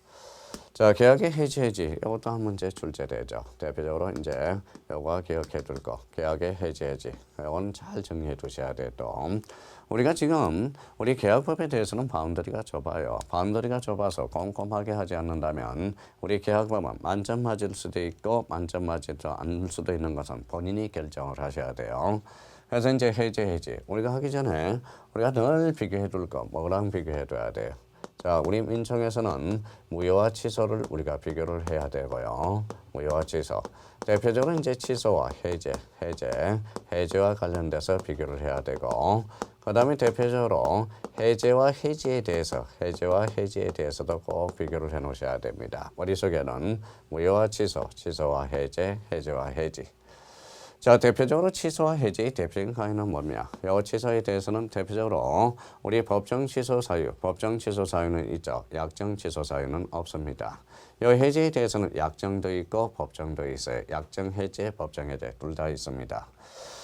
자, 계약의 해지 이것도 한 문제 출제되죠. 대표적으로 이제 요거 기억해 둘 거. 계약의 해지 이건 잘 정리해 두셔야 돼요. 또 우리가 지금 우리 계약법에 대해서는 바운더리가 좁아요. 바운더리가 좁아서 꼼꼼하게 하지 않는다면 우리 계약법은 만점 맞을 수도 있고 만점 맞지 않을 수도 있는 것은 본인이 결정을 하셔야 돼요. 그래서 이제 해지 우리가 하기 전에 우리가 늘 비교해 둘 거 뭐랑 비교해 둬야 돼요. 자, 우리 민청에서는 무효와 취소를 우리가 비교를 해야 되고요. 무효와 취소. 대표적으로 이제 취소와 해제와 관련돼서 비교를 해야 되고, 그 다음에 대표적으로 해제와 해지에 대해서도 꼭 비교를 해 놓으셔야 됩니다. 머릿속에는 무효와 취소, 취소와 해제와 해지. 자, 대표적으로 취소와 해지의 대표적인 강의는 뭐냐? 이 취소에 대해서는 대표적으로 우리 법정 취소 사유는 있죠. 약정 취소 사유는 없습니다. 이 해지에 대해서는 약정도 있고 법정도 있어요. 약정 해제, 법정 해제 둘 다 있습니다.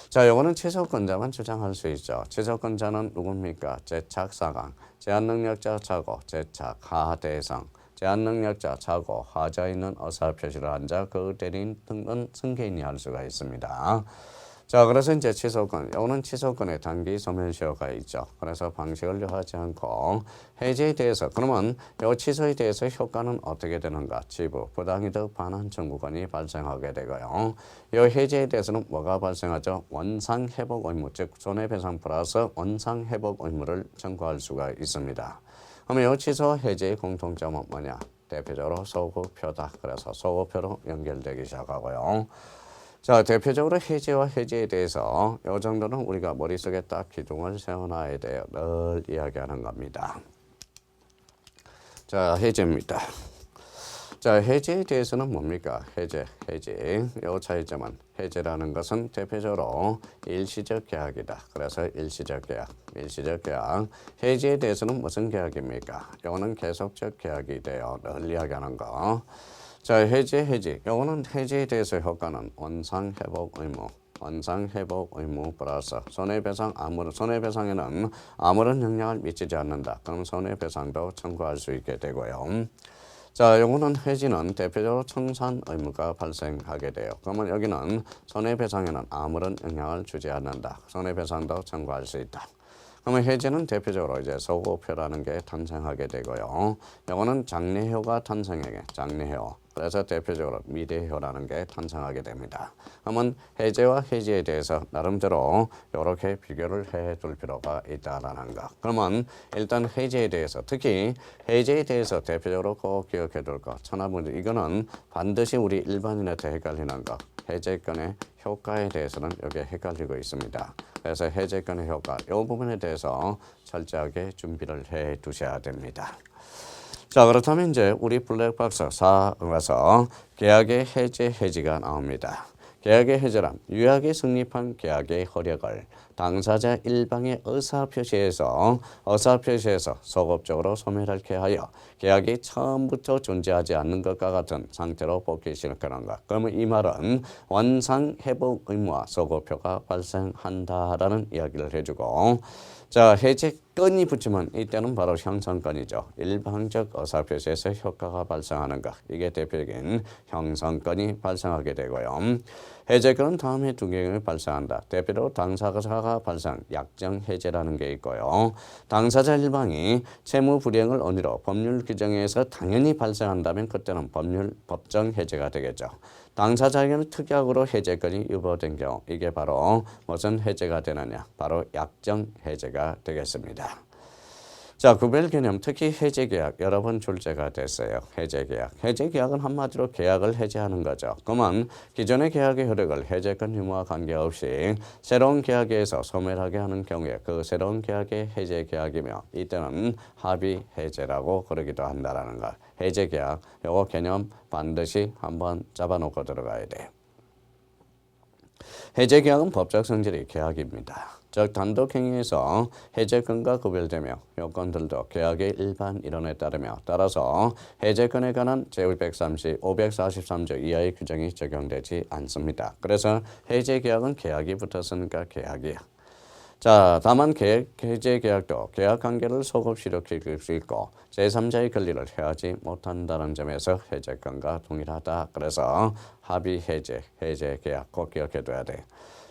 자, 요거는 취소권자만 주장할 수 있죠. 취소권자는 누굽니까? 제착사강, 제한능력자 차고, 제착, 하대상. 제한능력자, 차고, 하자 있는 의사표시를 한 자, 그 대리인 등은 승계인이 할 수가 있습니다. 자, 그래서 이제 취소권, 이거는 취소권에 단기 소멸시효가 있죠. 그래서 방식을 요하지 않고 해지에 대해서 그러면 이 취소에 대해서 효과는 어떻게 되는가? 지부, 부당이득 반환 청구권이 발생하게 되고요. 이 해지에 대해서는 뭐가 발생하죠? 원상회복 의무, 즉 손해배상 플러스 원상회복 의무를 청구할 수가 있습니다. 그러면 이 취소 해지의 공통점은 뭐냐? 대표적으로 소급표다. 그래서 소급표로 연결되기 시작하고요. 자, 대표적으로 해지와 해지에 대해서 이 정도는 우리가 머릿속에 딱 기둥을 세워놔야 돼요. 늘 이야기하는 겁니다. 자, 해지입니다. 자, 해지에 대해서는 뭡니까? 해지. 이 차이점은 해지라는 것은 대표적으로 일시적 계약이다. 그래서 일시적 계약. 해지에 대해서는 무슨 계약입니까? 이거는 계속적 계약이 돼요. 늘 이야기하는 거. 자, 해지. 이거는 해지에 대해서 효과는 원상회복 의무 플러스 손해배상에는 아무런 영향을 미치지 않는다. 그럼 손해배상도 청구할 수 있게 되고요. 자, 요거는 해지는 대표적으로 청산 의무가 발생하게 돼요. 그러면 여기는 손해배상에는 아무런 영향을 주지 않는다. 손해배상도 청구할 수 있다. 그러면 해지는 대표적으로 이제 소급표라는 게 탄생하게 되고요. 요거는 장래효가 탄생하게 장래효. 그래서 대표적으로 미래효라는 게 탄생하게 됩니다. 그러면 해제와 해지에 대해서 나름대로 이렇게 비교를 해둘 필요가 있다라는 거. 그러면 일단 해제에 대해서 특히 해제에 대해서 대표적으로 꼭 기억해둘 거. 천하문제 이거는 반드시 우리 일반인한테 헷갈리는 거. 해제권의 효과에 대해서는 여기에 헷갈리고 있습니다. 그래서 해제권의 효과 이 부분에 대해서 철저하게 준비를 해 두셔야 됩니다. 자, 그렇다면 이제 우리 블랙박스 4에서 계약의 해지가 나옵니다. 계약의 해제란 유약이 성립한 계약의 효력을 당사자 일방의 의사표시에서 소급적으로 소멸하게 하여 계약이 처음부터 존재하지 않는 것과 같은 상태로 복귀시키는 것. 그러면 이 말은 원상회복 의무와 소급표가 발생한다라는 이야기를 해주고 자, 해제건이 붙으면 이때는 바로 형성건이죠. 일방적 의사표시에서 효과가 발생하는 것. 이게 대표적인 형성건이 발생하게 되고요. 해제건은 다음에 두 개가 발생한다. 대표로 당사자가 발생, 약정 해제라는 게 있고요. 당사자 일방이 채무 불이행을 언의로 법률 규정에 의해서 당연히 발생한다면 그때는 법정 해제가 되겠죠. 당사자에게는 특약으로 해제건이 유보된 경우 이게 바로 무슨 해제가 되느냐? 바로 약정 해제가 되겠습니다. 자, 구별 개념 특히 해제계약 여러 번 출제가 됐어요. 해제계약. 해제계약은 한마디로 계약을 해제하는 거죠. 그러면 기존의 계약의 효력을 해제권 유무와 관계없이 새로운 계약에 의해서 소멸하게 하는 경우에 그 새로운 계약의 해제계약이며 이때는 합의 해제라고 그러기도 한다라는 것. 해제계약 요거 개념 반드시 한번 잡아놓고 들어가야 돼요. 해제계약은 법적 성질이 계약입니다. 즉 단독행위에서 해제권과 구별되며 요건들도 계약의 일반 이론에 따라서 해제권에 관한 제530, 543조 이하의 규정이 적용되지 않습니다. 그래서 해제계약은 계약이 붙었으니까 계약이야. 자, 다만 해제계약도 계약관계를 소급시킬 수 있고 제3자의 권리를 해하지 못한다는 점에서 해제권과 동일하다. 그래서 합의 해제계약 꼭 기억해둬야 돼.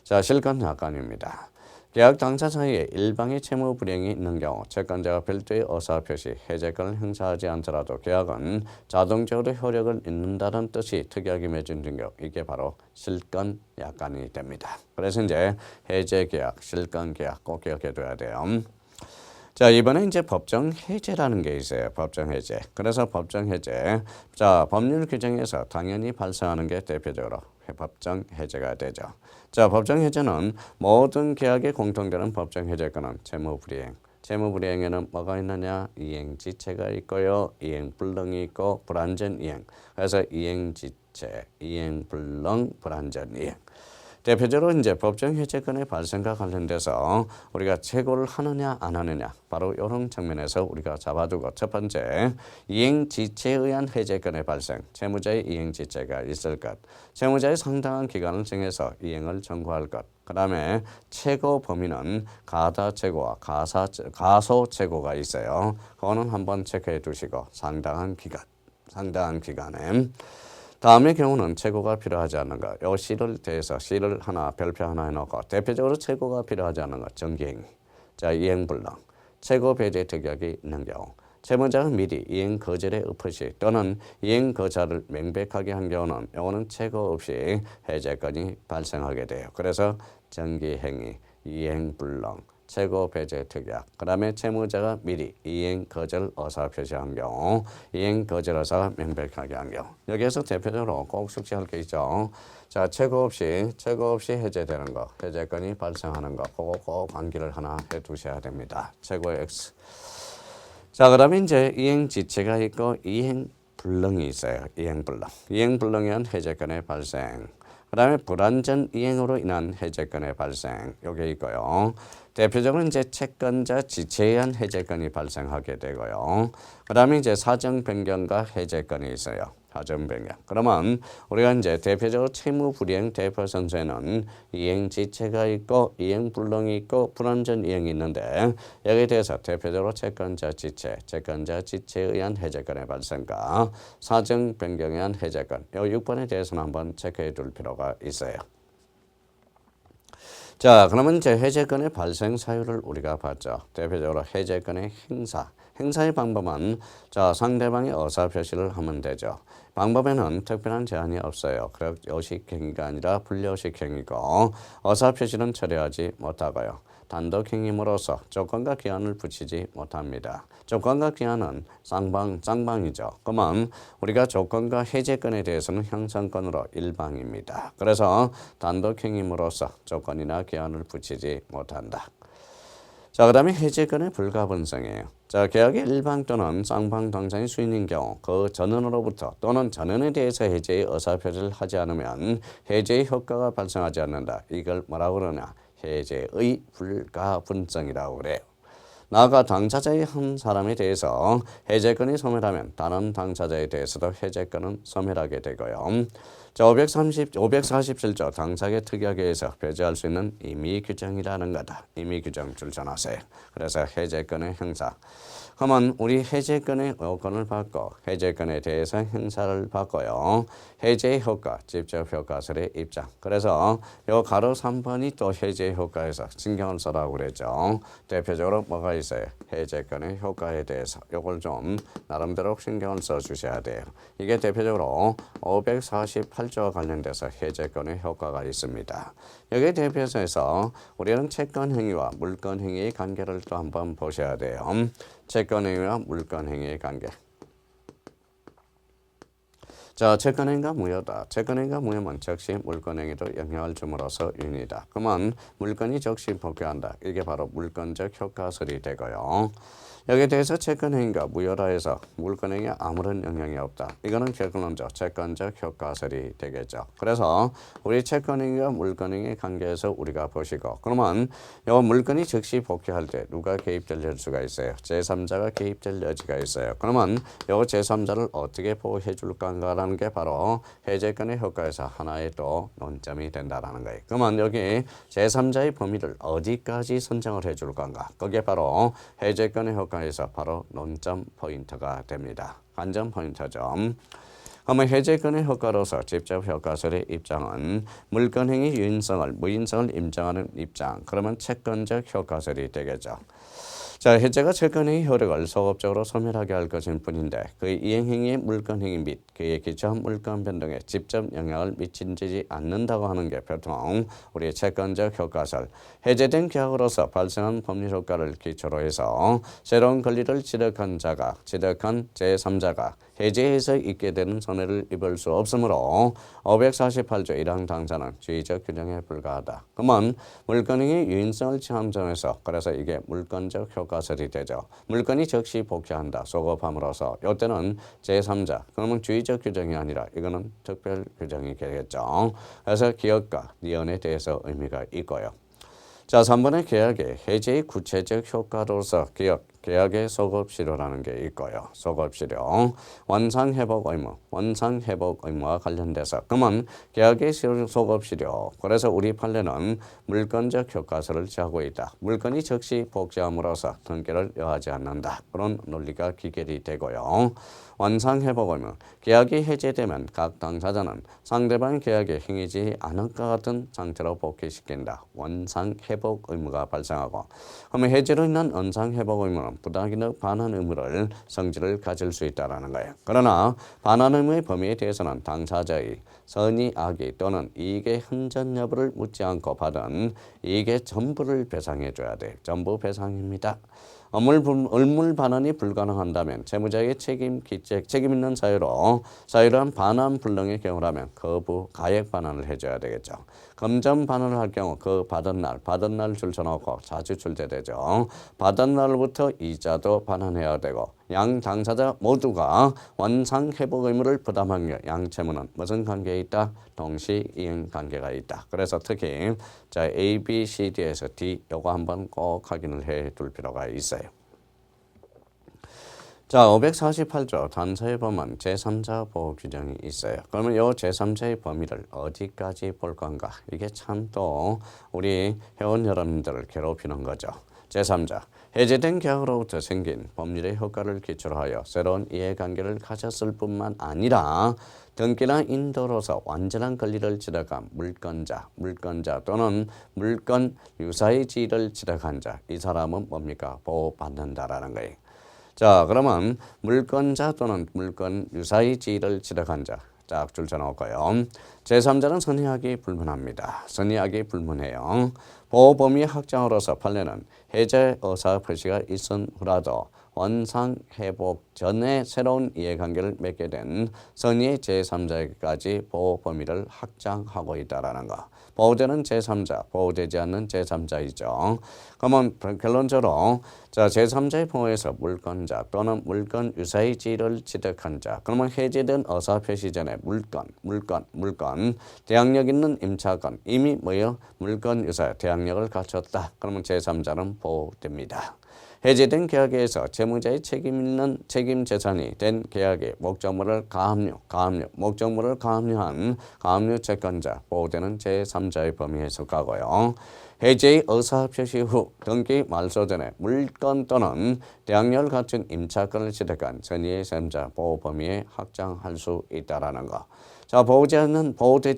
자, 실권 약관입니다. 계약 당사 사이에 일방의 채무 불이행이 있는 경우 채권자가 별도의 의사표시, 해제권을 행사하지 않더라도 계약은 자동적으로 효력을 잃는다는 뜻이 특약이 맺은 경우 이게 바로 실권 약관이 됩니다. 그래서 이제 해제계약, 실권계약 꼭 기억해둬야 돼요. 자, 이번에 이제 법정 해제라는 게 있어요. 법정 해제. 그래서 법정 해제. 자, 법률 규정에서 당연히 발생하는 게 대표적으로 법정 해제가 되죠. 자, 법정 해제는 모든 계약에 공통되는 법정 해제권은 채무불이행. 채무불이행에는 뭐가 있느냐? 이행지체가 있고요. 이행불능이 있고 불완전이행. 그래서 이행지체, 이행불능, 불완전이행. 대표적으로 이제 법정 해제권의 발생과 관련돼서 우리가 채고를 하느냐 안 하느냐 바로 이런 측면에서 우리가 잡아두고 첫 번째 이행지체에 의한 해제권의 발생 채무자의 이행지체가 있을 것 채무자의 상당한 기간을 정해서 이행을 청구할 것 그 다음에 채고 범위는 가다채고와 가소채고가 있어요. 그거는 한번 체크해 두시고 상당한 기간에 다음의 경우는 채고가 필요하지 않는 것. 요 시를 대해서 시를 하나 별표 하나 해놓고 대표적으로 채고가 필요하지 않는 것. 정기행위. 자, 이행불능. 채고 배제 특약이 있는 경우. 채무자가 미리 이행 거절의 의표시 또는 이행 거절을 명백하게 한 경우는 요거는 채고 없이 해제권이 발생하게 돼요. 그래서 정기행위, 이행불능, 채고 배제 특약. 그 다음에 채무자가 미리 이행 거절 의사 표시한 경우, 이행 거절 의사가 명백하게 한 경우. 여기에서 대표적으로 꼭 숙지할 게 있죠. 자, 채고 없이 해제되는 거, 해제권이 발생하는 거, 그거 꼭 암기를 하나 해 두셔야 됩니다. 채고의 X. 자, 그다음에 이제 이행 지체가 있고 이행 불능이 있어요. 이행불능에 의한 해제권의 발생. 그다음에 불완전 이행으로 인한 해제권의 발생. 요게 있고요. 대표적으로 이제 채권자 지체에 의한 해제권이 발생하게 되고요. 그다음에 이제 사정 변경과 해제권이 있어요. 사정 변경. 그러면 우리가 이제 대표적으로 채무 불이행 대표 선수에는 이행 지체가 있고 이행 불능이 있고 불완전 이행이 있는데 여기에 대해서 대표적으로 채권자 지체에 의한 해제권의 발생과 사정 변경에 의한 해제권. 이 6번에 대해서는 한번 체크해 둘 필요가 있어요. 자, 그러면 이제 해제권의 발생 사유를 우리가 봤죠. 대표적으로 해제권의 행사의 방법은 자, 상대방의 의사표시를 하면 되죠. 방법에는 특별한 제한이 없어요. 요식행위가 아니라 불요식행위고 의사표시는 처리하지 못하고요. 단독행위로서 조건과 기한을 붙이지 못합니다. 조건과 기한은 쌍방이죠. 그러면 우리가 조건과 해제권에 대해서는 형성권으로 일방입니다. 그래서 단독행위로서 조건이나 기한을 붙이지 못한다. 자, 그 다음에 해제권의 불가분성이에요. 자, 계약의 일방 또는 쌍방 당사의 수인인 경우 그 전원으로부터 또는 전원에 대해서 해제의 의사표시를 하지 않으면 해제의 효과가 발생하지 않는다. 이걸 뭐라고 그러냐? 해제의 불가분성이라고 그래요. 나아가 당사자의 한 사람에 대해서 해제권이 소멸하면 다른 당사자에 대해서도 해제권은 소멸하게 되고요. 자, 547조 당사계 특약에서 배제할 수 있는 임의 규정이라는 거다. 임의 규정 출전하세요. 그래서 해제권의 행사. 그러면 우리 해제권의 요건을 받고 해제권에 대해서 행사를 받고요. 해제의 효과, 직접 효과설의 입장. 그래서 요 가로 3번이 또 해제 효과에서 신경을 써라고 그랬죠. 대표적으로 뭐가 있어요? 해제권의 효과에 대해서 요걸 좀 나름대로 신경을 써 주셔야 돼요. 이게 대표적으로 548조와 관련돼서 해제권의 효과가 있습니다. 여기에 대표해서 우리는 채권 행위와 물권 행위의 관계를 또 한번 보셔야 돼요. 채권 행위와 물권 행위의 관계. 자, 채권 행위가 무효다. 채권 행위가 무효면 즉시 물권 행위도 영향을 줌으로써 유인이다. 그러면 물권이 즉시 복귀한다. 이게 바로 물권적 효과설이 되고요. 여기에 대해서 채권 행위가 무효라 해서 물권 행위에 아무런 영향이 없다. 이거는 결론적 채권적 효과설이 되겠죠. 그래서 우리 채권 행위와 물권 행위의 관계에서 우리가 보시고 그러면 이 물권이 즉시 복귀할 때 누가 개입될 수가 있어요? 제3자가 개입될 여지가 있어요. 그러면 이 제3자를 어떻게 보호해 줄 건가라는 게 바로 해제권의 효과에서 하나의 또 논점이 된다라는 거예요. 그러면 여기 제3자의 범위를 어디까지 선정을 해 줄 건가? 그게 바로 해제권의 효과 에서 바로 논점 포인트가 됩니다. 관점 포인트죠. 그러면 해제권의 효과로서 직접 효과설의 입장은 물권행위 유인성을 무인성을 인정하는 입장. 그러면 채권적 효과설이 되겠죠. 자, 해제가 채권의 효력을 소급적으로 소멸하게 할 것일 뿐인데 그의 이행행위의 물권행위 및 그에 기초한 물권 변동에 직접 영향을 미치지 않는다고 하는 게 보통 우리의 채권적 효과설. 해제된 계약으로서 발생한 법률 효과를 기초로 해서 새로운 권리를 취득한 자가 취득한 제3자가 해제해서 있게 되는 손해를 입을 수 없으므로 548조 1항 당사는 주의적 규정에 불과하다. 그러면 물권행위 유인성을 취한 점에서 그래서 이게 물권적 효과설이 되죠. 물권이 즉시 복귀한다. 소급함으로써 이때는 제3자 그러면 주의적 규정이 아니라 이거는 특별 규정이 되겠죠. 그래서 기업과 니언에 대해서 의미가 있고요. 자, 3번의 계약의 해제의 구체적 효과로서 계약의 소급실효라는 게 있고요. 소급실효, 원상회복 의무, 원상회복 의무와 관련돼서 그러면 계약의 소급실효. 그래서 우리 판례는 물권적 효과설을 취하고 있다. 물건이 즉시 복귀함으로써 등기를 여하지 않는다. 그런 논리가 기결이 되고요. 원상회복 의무, 계약이 해제되면 각 당사자는 상대방 계약에 행해지지 않을 것 같은 상태로 복귀시킨다. 원상회복 의무가 발생하고 그러면 해제로 인한 원상회복 의무는 부당이득 반환 의무를 성질을 가질 수 있다는 거예요. 그러나 반환 의무의 범위에 대해서는 당사자의 선의, 악의 또는 이익의 흔전 여부를 묻지 않고 받은 이익의 전부를 배상해 줘야 돼. 전부 배상입니다. 얼물 반환이 불가능한다면 채무자에게 책임 있는 사유로 한 반환 불능의 경우라면 거부 가액 반환을 해줘야 되겠죠. 금전 반환을 할 경우 그 받은 날 줄쳐놓고 자주 출제되죠. 받은 날부터 이자도 반환해야 되고 양 당사자 모두가 원상 회복 의무를 부담한 양 채무는 무슨 관계에 있다? 동시 이행 관계가 있다. 그래서 특히 자 A, B, C, D에서 D 요거 한번 꼭 확인을 해 둘 필요가 있어요. 자, 548조 단서의 범은 제3자 보호 규정이 있어요. 그러면 이 제3자의 범위를 어디까지 볼 건가? 이게 참 또 우리 회원 여러분들을 괴롭히는 거죠. 제3자, 해제된 계약으로부터 생긴 법률의 효과를 기초로 하여 새로운 이해관계를 가졌을 뿐만 아니라 등기나 인도로서 완전한 권리를 취득한 물권자 또는 물권 유사의 지위를 취득한 자, 이 사람은 뭡니까? 보호받는다라는 거예요. 자, 그러면 물권자 또는 물권 유사의 지위를 취득한 자, 쫙 줄쳐놓고요. 제3자는 선의하기 불문합니다. 선의하기 불문해요. 보호 범위 확장으로서 판례는 해제 의사 표시가 있은 후라도 원상 회복 전에 새로운 이해관계를 맺게 된 선의의 제3자에게까지 보호 범위를 확장하고 있다라는 거. 보호되는 제3자, 보호되지 않는 제3자이죠. 그러면 결론적으로 자 제3자의 보호에서 물권자 또는 물권 유사의 지위를 취득한 자, 그러면 해제된 의사표시 전에 물권 대항력 있는 임차권 이미 물권 유사 대항력을 갖췄다. 그러면 제3자는 보호됩니다. 해제된 계약에 의해서 채무자의 책임 있는 책임 재산이 된 계약에 목적물을 목적물을 가압류한 가압류 채권자, 보호되는 제3자의 범위에 속하고요. 해제의 의사 표시 후 등기 말소 전에 물건 또는 대항력을 갖춘 임차권을 취득한 전이의 세무자 보호 범위에 확장할 수 있다라는 거. 자, 보호되지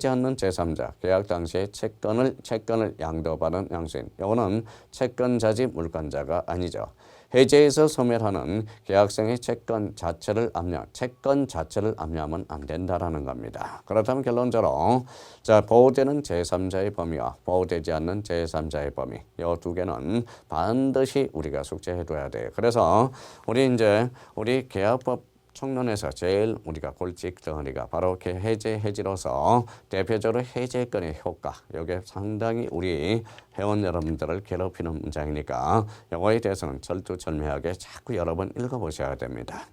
않는 제3자, 계약 당시에 채권을 양도받은 양수인. 이거는 채권자지 물권자가 아니죠. 해제에서 소멸하는 계약성의 채권 자체를 압류하면 안 된다라는 겁니다. 그렇다면 결론적으로 자, 보호되는 제3자의 범위와 보호되지 않는 제3자의 범위, 이 두 개는 반드시 우리가 숙지해둬야 돼요. 그래서 우리 계약법 총론에서 제일 우리가 골직 덩어리가 바로 해지로서 대표적으로 해제권의 효과, 이게 상당히 우리 회원 여러분들을 괴롭히는 문장이니까 이거에 대해서는 철두철미하게 자꾸 여러 번 읽어보셔야 됩니다.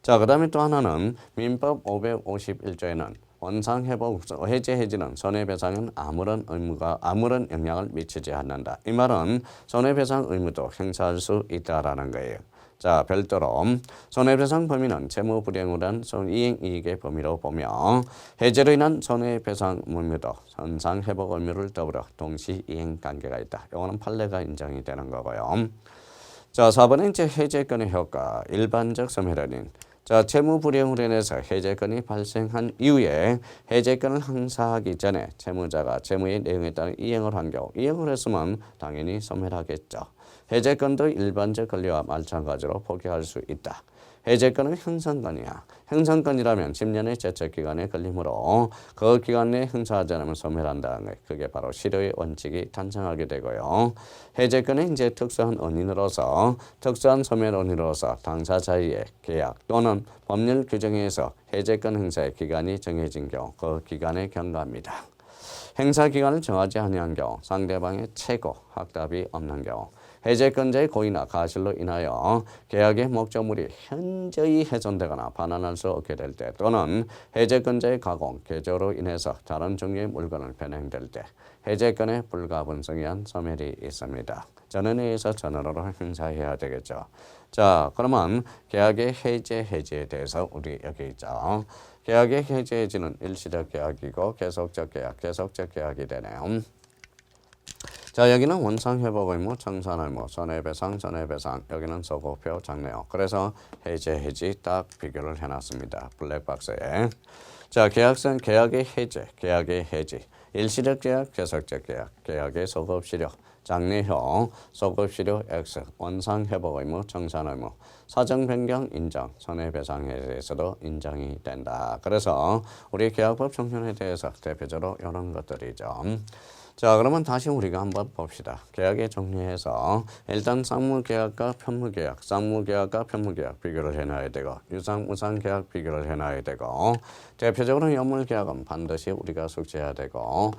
자, 그 다음에 또 하나는 민법 551조에는 원상회복 해지는 손해배상은 아무런 영향을 미치지 않는다. 이 말은 손해배상 의무도 행사할 수 있다라는 거예요. 자, 별도로 손해배상 범위는 채무 불이행으로 한 이행이익의 범위로 보며 해제로 인한 손해배상 의무도 손상회복 의무를 더불어 동시 이행 관계가 있다. 이거는 판례가 인정이 되는 거고요. 자, 4번은 이제 해제권의 효과, 일반적 소멸인. 자, 채무 불이행으로 인해서 해제권이 발생한 이후에 해제권을 행사하기 전에 채무자가 채무의 내용에 따른 이행을 한 경우, 이행을 했으면 당연히 소멸하겠죠. 해제권도 일반적 권리와 마찬가지로 포기할 수 있다. 해제권은 형성권이야. 형성권이라면 10년의 제척기간에 걸리므로 그 기간 내에 행사하지 않으면 소멸한다는 것. 그게 바로 실효의 원칙이 탄생하게 되고요. 해제권은 이제 특수한 소멸 원인으로서 당사자의 계약 또는 법률 규정에 의해서 해제권 행사의 기간이 정해진 경우 그 기간에 경과합니다. 행사 기간을 정하지 아니한 경우, 상대방의 채고, 확답이 없는 경우, 해제권자의 고의나 가실로 인하여 계약의 목적물이 현저히 훼손되거나 반환할 수 없게 될 때, 또는 해제권자의 가공, 개조로 인해서 다른 종류의 물건을 변형될 때 해제권의 불가분성에 의한 소멸이 있습니다. 전원에 의해서 전원으로 행사해야 되겠죠. 자, 그러면 계약의 해지에 대해서 우리 여기 있죠. 계약의 해지는 일시적 계약이고 계속적 계약이 되네요. 자, 여기는 원상회복 의무, 청산 의무, 손해배상, 여기는 소급표 작네요. 그래서 해지 딱 비교를 해놨습니다. 블랙박스에. 자, 계약의 해지, 일시적 계약, 계속적 계약의 소급시효, 장래형, 소급시효 X, 원상회복 의무, 청산 의무, 사정 변경 인정, 손해배상에 대해서도 인정이 된다. 그래서 우리 계약법 총론에 대해서 대표적으로 이런 것들이죠. 자, 그러면 다시 우리가 한번 봅시다. 계약에 정리해서 일단 쌍무계약과 편무계약, 비교를 해놔야 되고, 유상무상계약 비교를 해놔야 되고, 대표적으로 연물계약은 반드시 우리가 숙지해야 되고,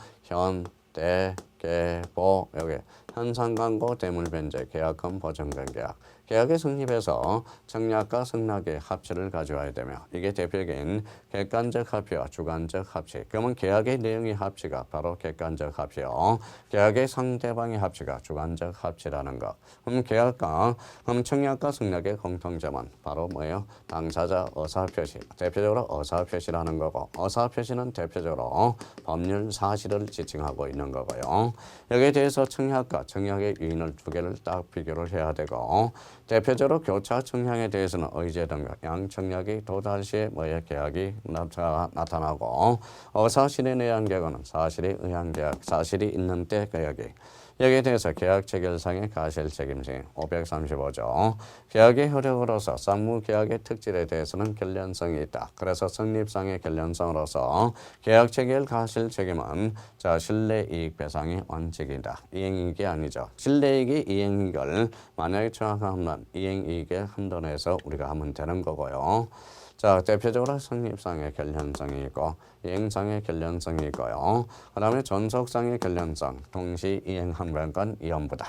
대계보, 여기 현상광고, 대물변제, 계약금, 보증관계약, 계약의 성립에서 청약과 승낙의 합치를 가져와야 되며, 이게 대표적인 객관적 합치와 주관적 합치. 그러면 계약의 내용의 합치가 바로 객관적 합치요. 계약의 상대방의 합치가 주관적 합치라는 것. 그럼 청약과 승낙의 공통점은 바로 뭐예요? 당사자 의사표시. 대표적으로 의사표시라는 거고, 의사표시는 대표적으로 법률 사실을 지칭하고 있는 거고요. 여기에 대해서 청약과 청약의 유인을 두 개를 딱 비교를 해야 되고, 대표적으로 교차 청약에 대해서는 의제 등과 양청약이 도달 시에 뭐의 계약이 나타나고, 사실에 의한 계약은 사실이 있는 때 계약이. 여기에 대해서 계약 체결상의 가실 책임性 535조. 계약의 효력으로서 쌍무계약의 특질에 대해서는 결련성이 있다. 그래서 성립상의 결련성으로서 계약 체결 가실 책임은 자, 실내이익 배상의 원칙이다. 이행이익이 아니죠. 실내이익이 이행이익을 만약에 정확하면 이행이익의 한도 내에서 우리가 하면 되는 거고요. 자, 대표적으로 성립상의 결련성이 있고 이행상의 결련성이 있고요. 그 다음에 전속상의 결련성, 동시 이행 항변권 이혼부담.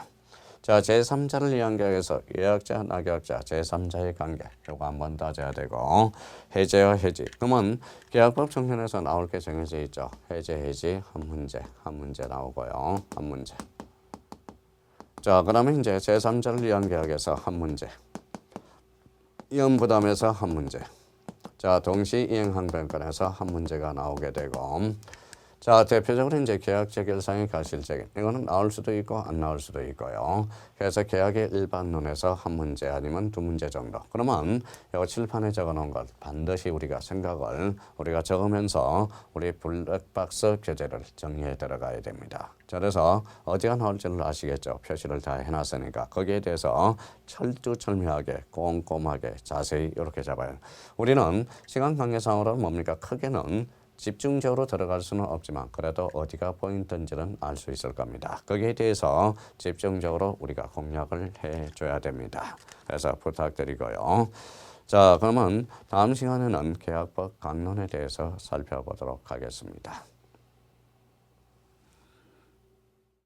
자, 제3자를 위한 계약에서 예약자, 낙약자, 제3자의 관계 이거 한번 따져야 되고, 해제와 해지. 그러면 계약법 청론에서 나올 게 정해져 있죠. 해제 한 문제 나오고요. 한 문제. 자, 그러면 이제 제3자를 위한 계약에서 한 문제, 이혼부담에서 한 문제, 자, 동시 이행항변권에서 한 문제가 나오게 되고, 자, 대표적으로 이제 계약 체결상의 과실責이거는 나올 수도 있고 안 나올 수도 있고요. 그래서 계약의 일반론에서 한 문제 아니면 두 문제 정도. 그러면 이거 칠판에 적어놓은 것 반드시 우리가 생각을 우리가 적으면서 우리 블랙박스 교재를 정리해 들어가야 됩니다. 자, 그래서 어디가 나올지를 아시겠죠? 표시를 다 해놨으니까 거기에 대해서 철두철미하게 꼼꼼하게 자세히 이렇게 잡아요. 우리는 시간 관계상으로 뭡니까? 크게는 집중적으로 들어갈 수는 없지만 그래도 어디가 포인트인지는 알 수 있을 겁니다. 거기에 대해서 집중적으로 우리가 공략을 해줘야 됩니다. 그래서 부탁드리고요. 자, 그러면 다음 시간에는 계약법 강론에 대해서 살펴보도록 하겠습니다.